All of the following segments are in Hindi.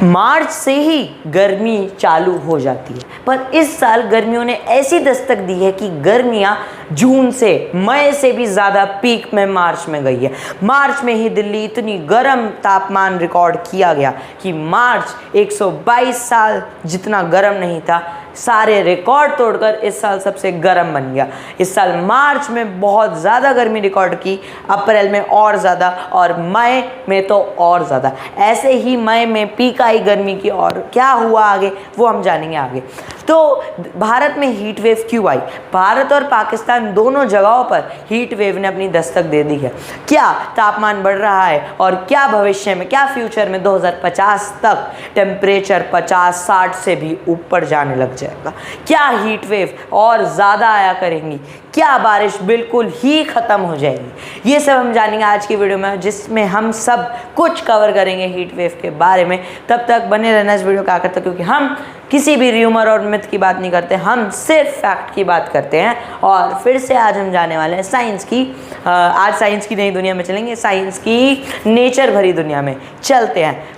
मार्च से ही गर्मी चालू हो जाती है, पर इस साल गर्मियों ने ऐसी दस्तक दी है कि गर्मियां जून से मई से भी ज़्यादा पीक में मार्च में गई है। मार्च में ही दिल्ली इतनी गर्म तापमान रिकॉर्ड किया गया कि मार्च 122 साल जितना गर्म नहीं था, सारे रिकॉर्ड तोड़कर इस साल सबसे गर्म बन गया। इस साल मार्च में बहुत ज़्यादा गर्मी रिकॉर्ड की, अप्रैल में और ज़्यादा और मई में तो और ज़्यादा। ऐसे ही मई में पीक आई गर्मी की, और क्या हुआ आगे वो हम जानेंगे आगे। तो भारत में हीट वेव क्यों आई? भारत और पाकिस्तान दोनों जगहों पर हीट वेव ने अपनी दस्तक दे दी है। क्या तापमान बढ़ रहा है और क्या भविष्य में, क्या फ्यूचर में 2050 तक टेम्परेचर 50-60 से भी ऊपर जाने लग जाएगा? क्या हीट वेव और ज़्यादा आया करेंगी? क्या बारिश बिल्कुल ही ख़त्म हो जाएगी? ये सब हम जानेंगे आज की वीडियो में, जिसमें हम सब कुछ कवर करेंगे हीट वेव के बारे में। तब तक बने रहना इस वीडियो का आखिर तक, क्योंकि हम किसी भी र्यूमर और मिथ की बात नहीं करते, हम सिर्फ फैक्ट की बात करते हैं। और फिर से आज हम जाने वाले हैं साइंस की, आज साइंस की नई दुनिया में चलेंगे, साइंस की नेचर भरी दुनिया में चलते हैं।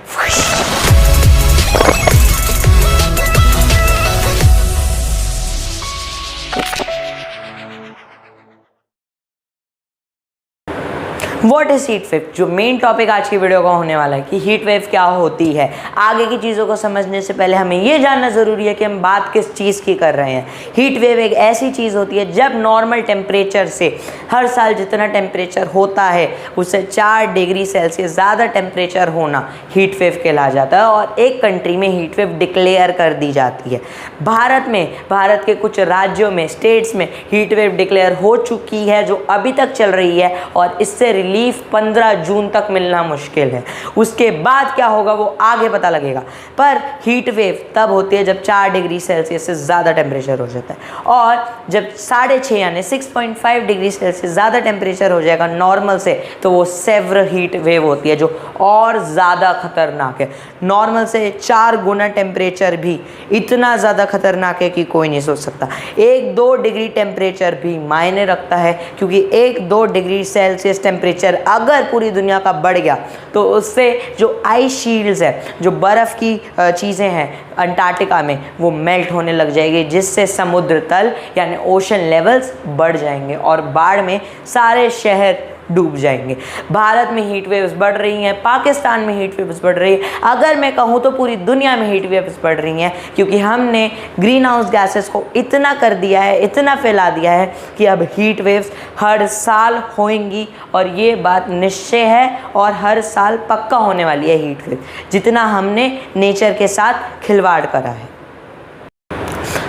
What is heat wave? जो मेन टॉपिक आज की वीडियो का होने वाला है कि हीट वेव क्या होती है। आगे की चीज़ों को समझने से पहले हमें ये जानना ज़रूरी है कि हम बात किस चीज़ की कर रहे हैं। हीट वेव एक ऐसी चीज़ होती है जब नॉर्मल टेम्परेचर से हर साल जितना टेम्परेचर होता है उससे 4 डिग्री सेल्सियस ज़्यादा टेम्परेचर होना हीट वेव कहला जाता है, और एक कंट्री में हीट वेव डिक्लेयर कर दी जाती है। भारत के कुछ राज्यों में, स्टेट्स में हीट वेव डिक्लेयर हो चुकी है जो अभी तक चल रही है, और इससे रिलीफ 15 जून तक मिलना मुश्किल है। उसके बाद क्या होगा वो आगे पता लगेगा। पर हीट वेव तब होती है जब 4 डिग्री सेल्सियस से ज़्यादा टेम्परेचर हो जाता है, और जब 6.5 यानी 6.5 डिग्री सेल्सियस ज़्यादा टेम्परेचर हो जाएगा नॉर्मल से, तो वो सेवर हीट वेव होती है जो और ज़्यादा खतरनाक है। नॉर्मल से 4 गुना टेम्परेचर भी इतना ज़्यादा खतरनाक है कि कोई नहीं सोच सकता। 1-2 डिग्री टेम्परेचर भी मायने रखता है, क्योंकि 1-2 डिग्री सेल्सियस टेम्परेचर अगर पूरी दुनिया का बढ़ गया तो उससे जो आइस शील्ड्स है, जो बर्फ़ की चीज़ें हैं अंटार्कटिका में, वो मेल्ट होने लग जाएगी, जिससे समुद्र तल यानी ओशन लेवल्स बढ़ जाएंगे और बाढ़ में सारे शहर डूब जाएंगे। भारत में हीट वेव्स बढ़ रही हैं, पाकिस्तान में हीट वेव्स बढ़ रही है, अगर मैं कहूँ तो पूरी दुनिया में हीट वेव्स बढ़ रही हैं, क्योंकि हमने ग्रीन हाउस गैसेस को इतना कर दिया है, इतना फैला दिया है कि अब हीट वेव्स हर साल होंगी, और ये बात निश्चय है और हर साल पक्का होने वाली है हीट वेव, जितना हमने नेचर के साथ खिलवाड़ करा है।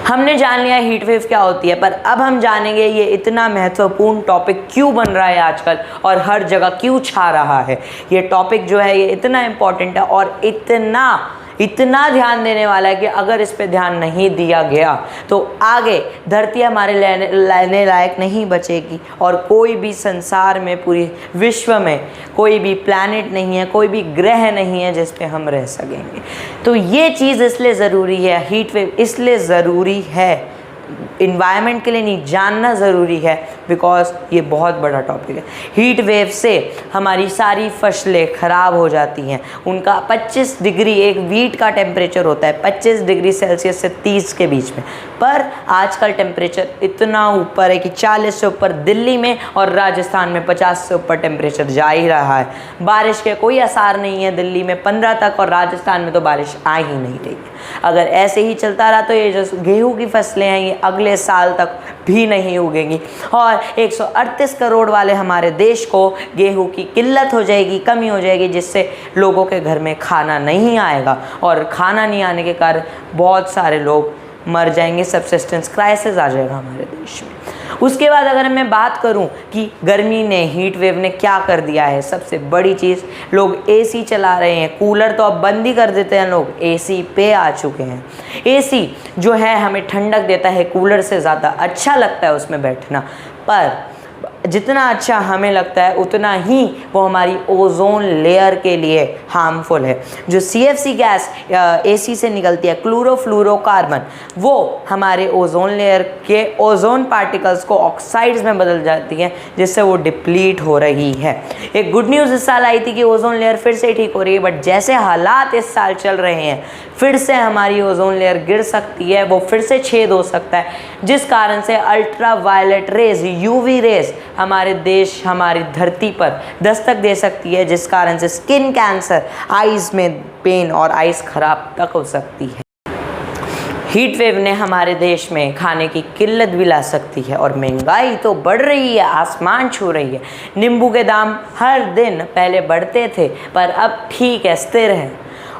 हमने जान लिया हीट वेव क्या होती है, पर अब हम जानेंगे ये इतना महत्वपूर्ण टॉपिक क्यों बन रहा है आजकल और हर जगह क्यों छा रहा है। ये टॉपिक जो है ये इतना इम्पॉर्टेंट है और इतना ध्यान देने वाला है कि अगर इस पे ध्यान नहीं दिया गया तो आगे धरती हमारे लेने लायक नहीं बचेगी, और कोई भी संसार में, पूरी विश्व में कोई भी प्लैनेट नहीं है, कोई भी ग्रह नहीं है जिस पे हम रह सकेंगे। तो ये चीज़ इसलिए ज़रूरी है, हीट वेव इसलिए ज़रूरी है, इन्वायरमेंट के लिए नहीं, जानना ज़रूरी है, बिकॉज ये बहुत बड़ा टॉपिक है। हीट वेव से हमारी सारी फसलें ख़राब हो जाती हैं। उनका 25 डिग्री, एक वीट का टेम्परेचर होता है 25 डिग्री सेल्सियस से 30 के बीच में, पर आजकल टेम्परेचर इतना ऊपर है कि 40 से ऊपर दिल्ली में और राजस्थान में 50 से ऊपर टेम्परेचर जा ही रहा है। बारिश के कोई आसार नहीं है, दिल्ली में 15 तक और राजस्थान में तो बारिश आ ही नहीं रही है। अगर ऐसे ही चलता रहा तो ये जो गेहूं की फसलें हैं ये अगले साल तक भी नहीं उगेंगी, और 138 करोड़ वाले हमारे देश को गेहूं की किल्लत हो जाएगी, कमी हो जाएगी, जिससे लोगों के घर में खाना नहीं आएगा, और खाना नहीं आने के कारण बहुत सारे लोग मर जाएंगे, सबसिस्टेंस क्राइसिस आ जाएगा हमारे देश में। उसके बाद अगर मैं बात करूं कि गर्मी ने, हीट वेव ने क्या कर दिया है, सबसे बड़ी चीज़, लोग एसी चला रहे हैं, कूलर तो अब बंद ही कर देते हैं, लोग एसी पे आ चुके हैं। एसी जो है हमें ठंडक देता है, कूलर से ज़्यादा अच्छा लगता है उसमें बैठना, पर जितना अच्छा हमें लगता है उतना ही वो हमारी ओजोन लेयर के लिए हार्मफुल है। जो CFC गैस AC से निकलती है, क्लोरोफ्लोरोकार्बन, वो हमारे ओजोन लेयर के ओजोन पार्टिकल्स को ऑक्साइड्स में बदल जाती है, जिससे वो डिप्लीट हो रही है। एक गुड न्यूज़ इस साल आई थी कि ओजोन लेयर फिर से ठीक हो रही है, बट जैसे हालात इस साल चल रहे हैं फिर से हमारी ओजोन लेयर गिर सकती है, वो फिर से छेद हो सकता है, जिस कारण से ultraviolet rays, UV rays हमारे देश, हमारी धरती पर दस्तक दे सकती है, जिस कारण से स्किन कैंसर, आइज़ में पेन और आइज़ खराब तक हो सकती है। हीट वेव ने हमारे देश में खाने की किल्लत भी ला सकती है और महंगाई तो बढ़ रही है, आसमान छू रही है। नींबू के दाम हर दिन पहले बढ़ते थे पर अब ठीक है, स्थिर हैं।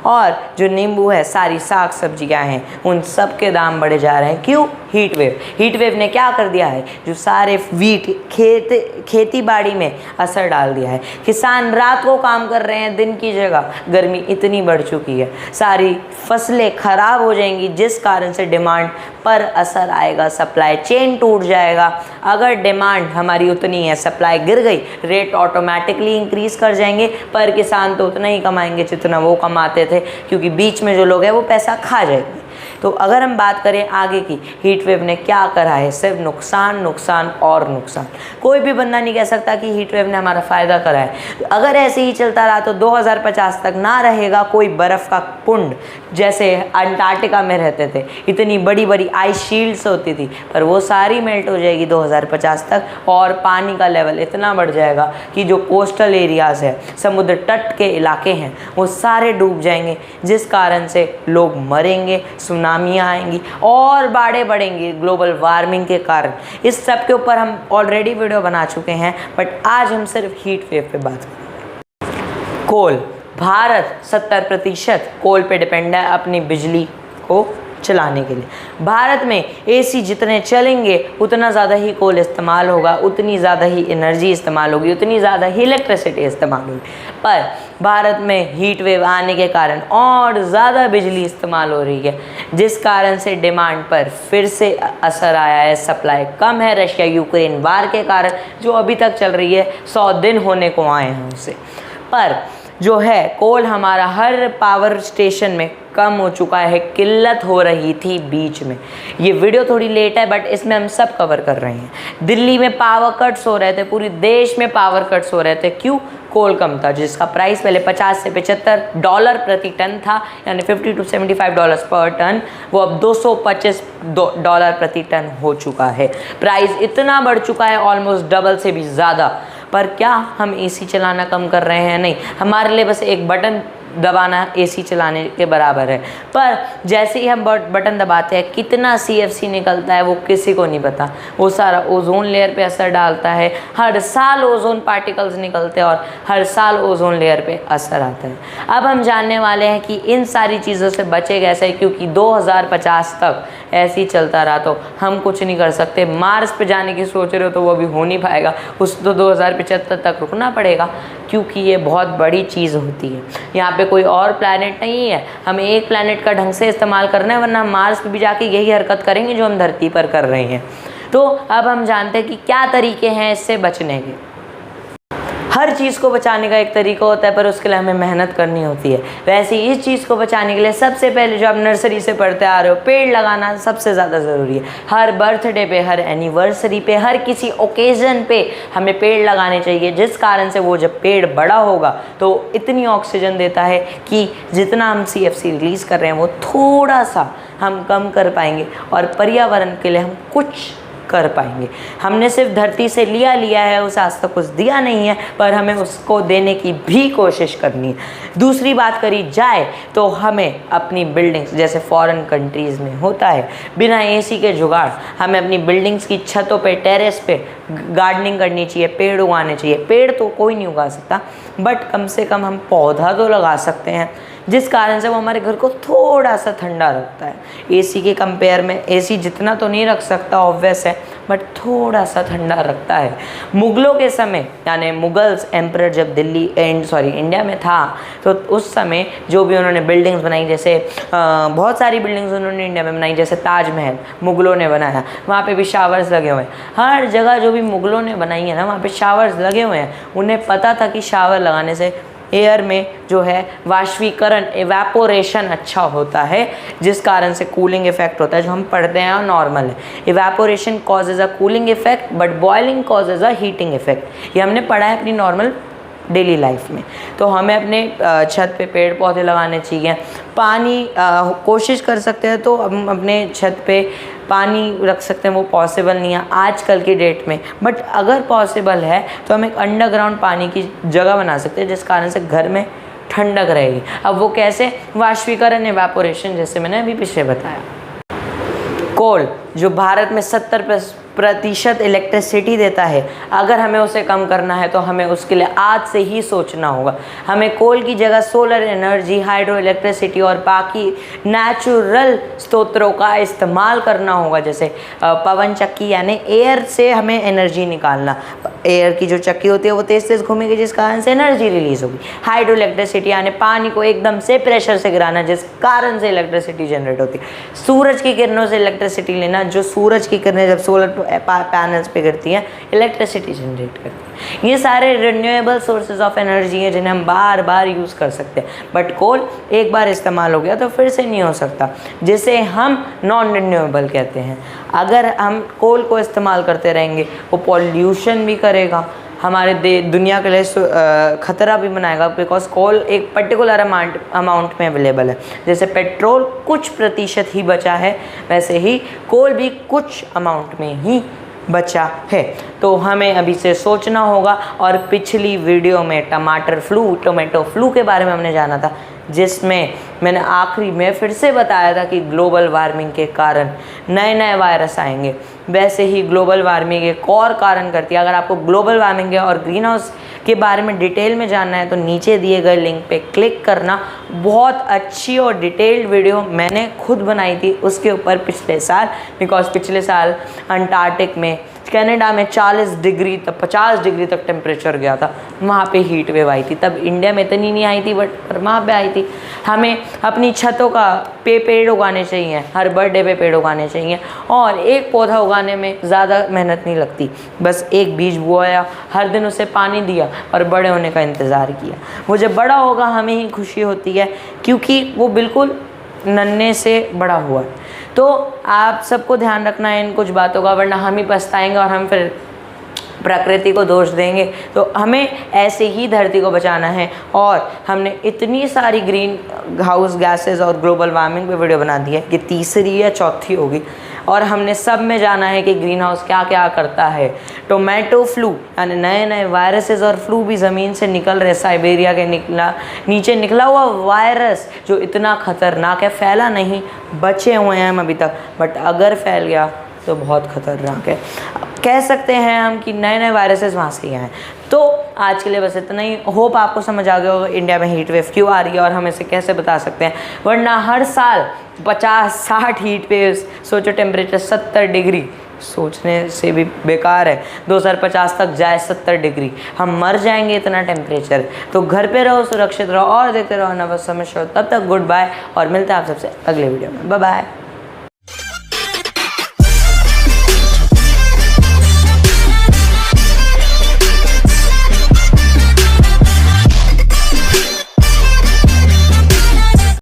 और जो नींबू है, सारी साग सब्जियां हैं, उन सब के दाम बढ़े जा रहे हैं। क्यों? Heat wave. हीट वेव ने क्या कर दिया है? जो सारे खेती बाड़ी में असर डाल दिया है। किसान रात को काम कर रहे हैं, दिन की जगह गर्मी इतनी बढ़ चुकी है, सारी फसलें खराब हो जाएंगी, जिस कारण से डिमांड पर असर आएगा, सप्लाई चेन टूट जाएगा। अगर डिमांड हमारी उतनी है, सप्लाई गिर गई, रेट ऑटोमेटिकली इंक्रीज कर जाएंगे, पर किसान तो उतना ही कमाएंगे जितना वो कमाते थे, क्योंकि बीच में जो लोग हैं वो पैसा खा जाएंगे। तो अगर हम बात करें आगे की, हीट वेव ने क्या करा है? सिर्फ नुकसान, नुकसान और नुकसान। कोई भी बंदा नहीं कह सकता कि हीट वेव ने हमारा फ़ायदा करा है। अगर ऐसे ही चलता रहा तो 2050 तक ना रहेगा कोई बर्फ़ का कुंड, जैसे अंटार्कटिका में रहते थे, इतनी बड़ी बड़ी आइस शील्ड्स होती थी, पर वो सारी मेल्ट हो जाएगी 2050 तक, और पानी का लेवल इतना बढ़ जाएगा कि जो कोस्टल एरियाज़ है, समुद्र तट के इलाके हैं, वो सारे डूब जाएंगे, जिस कारण से लोग मरेंगे, सुनामियाँ आएंगी और बाढ़ें बढ़ेंगी ग्लोबल वार्मिंग के कारण। इस सब के ऊपर हम ऑलरेडी वीडियो बना चुके हैं, बट आज हम सिर्फ हीट वेव पे बात करेंगे। कोल, भारत 70% कोल पे डिपेंड है अपनी बिजली को चलाने के लिए। भारत में AC जितने चलेंगे उतना ज़्यादा ही कोल इस्तेमाल होगा, उतनी ज़्यादा ही एनर्जी इस्तेमाल होगी, उतनी ज़्यादा ही इलेक्ट्रिसिटी इस्तेमाल होगी। पर भारत में हीट वेव आने के कारण और ज़्यादा बिजली इस्तेमाल हो रही है, जिस कारण से डिमांड पर फिर से असर आया है, सप्लाई कम है। रशिया यूक्रेन वार के कारण जो अभी तक चल रही है, 100 दिन होने को आए हैं उसे। पर जो है कोल हमारा हर पावर स्टेशन में कम हो चुका है, किल्लत हो रही थी बीच में। ये वीडियो थोड़ी लेट है, बट इसमें हम सब कवर कर रहे हैं। दिल्ली में पावर कट्स हो रहे थे, पूरे देश में पावर कट्स हो रहे थे। क्यों? कोल कम था, जिसका प्राइस पहले 50 से $75 प्रति टन था, यानी $50 to $75 पर टन, वो अब $225 प्रति टन हो चुका है। प्राइस इतना बढ़ चुका है, ऑलमोस्ट डबल से भी ज़्यादा। पर क्या हम AC चलाना कम कर रहे हैं? नहीं, हमारे लिए बस एक बटन दबाना AC चलाने के बराबर है। पर जैसे ही हम बटन दबाते हैं, कितना CFC निकलता है वो किसी को नहीं पता। वो सारा ओजोन लेयर पे असर डालता है। हर साल ओजोन पार्टिकल्स निकलते हैं और हर साल ओजोन लेयर पे असर आता है। अब हम जानने वाले हैं कि इन सारी चीज़ों से बचे कैसे, क्योंकि 2050 तक ऐसे ही चलता रहा तो हम कुछ नहीं कर सकते। मार्स पे जाने की सोच रहे हो तो वो भी हो नहीं पाएगा, उस तो 2075 तक रुकना पड़ेगा, क्योंकि ये बहुत बड़ी चीज़ होती है। यहाँ पे कोई और प्लैनेट नहीं है, हमें एक प्लैनेट का ढंग से इस्तेमाल करना है, वरना हम मार्स पे भी जाके यही हरकत करेंगे जो हम धरती पर कर रहे हैं। तो अब हम जानते हैं कि क्या तरीके हैं इससे बचने के। हर चीज़ को बचाने का एक तरीका होता है, पर उसके लिए हमें मेहनत करनी होती है। वैसे ही इस चीज़ को बचाने के लिए सबसे पहले जो आप नर्सरी से पढ़ते आ रहे हो, पेड़ लगाना सबसे ज़्यादा ज़रूरी है। हर बर्थडे पे, हर एनिवर्सरी पे, हर किसी ओकेज़न पे हमें पेड़ लगाने चाहिए, जिस कारण से वो जब पेड़ बड़ा होगा तो इतनी ऑक्सीजन देता है कि जितना हम CFC रिलीज़ कर रहे हैं वो थोड़ा सा हम कम कर पाएंगे और पर्यावरण के लिए हम कुछ कर पाएंगे। हमने सिर्फ धरती से लिया है, उसे आज तक कुछ दिया नहीं है, पर हमें उसको देने की भी कोशिश करनी है। दूसरी बात करी जाए तो हमें अपनी बिल्डिंग्स, जैसे फॉरेन कंट्रीज़ में होता है, बिना AC के जुगाड़ हमें अपनी बिल्डिंग्स की छतों पे, टेरेस पे गार्डनिंग करनी चाहिए, पेड़ उगाने चाहिए। पेड़ तो कोई नहीं उगा सकता, बट कम से कम हम पौधा तो लगा सकते हैं। जिस कारण से वो हमारे घर को थोड़ा सा ठंडा रखता है। एसी के कंपेयर में, एसी जितना तो नहीं रख सकता ऑब्वियस है, बट थोड़ा सा ठंडा रखता है। मुगलों के समय यानी मुगल्स एम्परर जब इंडिया में था, तो उस समय जो भी उन्होंने बिल्डिंग्स बनाई, जैसे बहुत सारी बिल्डिंग्स उन्होंने इंडिया में बनाई, जैसे ताजमहल मुगलों ने बनाया, वहाँ पे भी शावर्स लगे हुए हैं। हर जगह जो भी मुगलों ने बनाई है ना, वहाँ पे शावर्स लगे हुए हैं। उन्हें पता था कि शावर लगाने से एयर में जो है वाष्पीकरण, एवेपोरेशन अच्छा होता है, जिस कारण से कूलिंग इफेक्ट होता है, जो हम पढ़ते हैं और नॉर्मल है। Evaporation causes a cooling effect but boiling causes a heating effect. ये हमने पढ़ा है अपनी नॉर्मल डेली लाइफ में। तो हमें अपने छत पे पेड़ पौधे लगाने चाहिए। पानी कोशिश कर सकते हैं तो हम अपने छत पे पानी रख सकते हैं, वो पॉसिबल नहीं है आजकल की डेट में, बट अगर पॉसिबल है तो हम एक अंडरग्राउंड पानी की जगह बना सकते हैं, जिस कारण से घर में ठंडक रहेगी। अब वो कैसे? वाष्पीकरण, एवेपोरेशन, जैसे मैंने अभी पीछे बताया। कोल जो भारत में 70% इलेक्ट्रिसिटी देता है, अगर हमें उसे कम करना है तो हमें उसके लिए आज से ही सोचना होगा। हमें कोल की जगह सोलर एनर्जी, हाइड्रो इलेक्ट्रिसिटी और बाकी नेचुरल स्रोतों का इस्तेमाल करना होगा, जैसे पवन चक्की यानी एयर से हमें एनर्जी निकालना। एयर की जो चक्की होती है वो तेज़ तेज़ घूमेगी, जिस कारण से एनर्जी रिलीज होगी। हाइड्रो इलेक्ट्रिसिटी यानी पानी को एकदम से प्रेशर से गिराना, जिस कारण से इलेक्ट्रिसिटी जनरेट होती है। सूरज की किरणों से इलेक्ट्रिसिटी लेना, जो सूरज की किरणें जब सोलर पैनल्स पे गिरती हैं, इलेक्ट्रिसिटी जनरेट करती हैं। ये सारे रिन्यूएबल सोर्सेज ऑफ एनर्जी हैं जिन्हें हम बार बार यूज़ कर सकते हैं, बट कोल एक बार इस्तेमाल हो गया तो फिर से नहीं हो सकता, जिसे हम नॉन रिन्यूएबल कहते हैं। अगर हम कोल को इस्तेमाल करते रहेंगे, वो पॉल्यूशन भी करेगा, हमारे दुनिया के लिए ख़तरा भी बनाएगा, बिकॉज कोल एक पर्टिकुलर अमाउंट में अवेलेबल है। जैसे पेट्रोल कुछ प्रतिशत ही बचा है, वैसे ही कोल भी कुछ अमाउंट में ही बचा है। तो हमें अभी से सोचना होगा। और पिछली वीडियो में टोमेटो फ्लू के बारे में हमने जाना था, जिसमें मैंने आखिरी में फिर से बताया था कि ग्लोबल वार्मिंग के कारण नए नए वायरस आएंगे। वैसे ही ग्लोबल वार्मिंग एक और कारण करती है। अगर आपको ग्लोबल वार्मिंग और ग्रीन हाउस के बारे में डिटेल में जानना है तो नीचे दिए गए लिंक पे क्लिक करना। बहुत अच्छी और डिटेल्ड वीडियो मैंने खुद बनाई थी उसके ऊपर पिछले साल, बिकॉज पिछले साल अंटार्कटिक में, कनाडा में 40 डिग्री तक 50 डिग्री तक टेम्परेचर गया था, वहाँ पे हीट वेव आई थी। तब इंडिया में इतनी नहीं आई थी, बट वहाँ पे आई थी। हमें अपनी छतों का पेड़ उगाने चाहिए, हर बर्थडे पे पेड़ उगाने चाहिए, और एक पौधा उगाने में ज़्यादा मेहनत नहीं लगती। बस एक बीज बोया, हर दिन उसे पानी दिया और बड़े होने का इंतज़ार किया। वो जब बड़ा होगा हमें ही खुशी होती है, क्योंकि वो बिल्कुल नन्हे से बड़ा हुआ है। तो आप सबको ध्यान रखना है इन कुछ बातों का, वरना हम ही पछताएंगे और हम फिर प्रकृति को दोष देंगे। तो हमें ऐसे ही धरती को बचाना है। और हमने इतनी सारी ग्रीन हाउस गैसेस और ग्लोबल वार्मिंग पे वीडियो बना दी है कि तीसरी या चौथी होगी, और हमने सब में जाना है कि ग्रीन हाउस क्या क्या करता है। टोमेटो फ्लू यानी नए नए वायरसेस और फ्लू भी ज़मीन से निकल रहे। साइबेरिया के नीचे निकला हुआ वायरस जो इतना ख़तरनाक है, फैला नहीं, बचे हुए हैं हम अभी तक, बट अगर फैल गया तो बहुत ख़तरनाक है। कह सकते हैं हम कि नए नए वायरसेस वहाँ से ही आए। तो आज के लिए बस इतना ही। होप आपको समझ आ गया होगा इंडिया में हीट वेव क्यों आ रही है और हम इसे कैसे बता सकते हैं, वरना हर साल 50-60 हीट वेव्स। सोचो टेम्परेचर 70 डिग्री, सोचने से भी बेकार है। 2050 तक जाए 70 डिग्री, हम मर जाएंगे इतना टेम्परेचर। तो घर पे रहो, सुरक्षित रहो और देखते रहो नव समझ। तब तक गुड बाय, और मिलते हैं आप सबसे अगले वीडियो में। Bye bye.